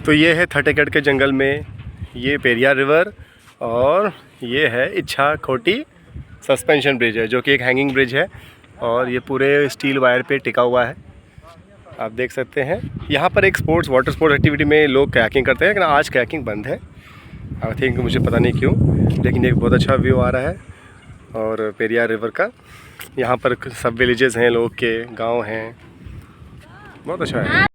तो ये है थटेकड के जंगल में, ये पेरियार रिवर और ये है इच्छा खोटी सस्पेंशन ब्रिज है, जो कि एक हैंगिंग ब्रिज है और ये पूरे स्टील वायर पे टिका हुआ है। आप देख सकते हैं यहाँ पर एक वाटर स्पोर्ट्स एक्टिविटी में लोग कयाकिंग करते हैं, लेकिन आज कयाकिंग बंद है। आई थिंक, मुझे पता नहीं क्यों, लेकिन एक बहुत अच्छा व्यू आ रहा है और पेरियार रिवर का। यहाँ पर सब विलेजेस हैं, लोग के गांव हैं, बहुत अच्छा है।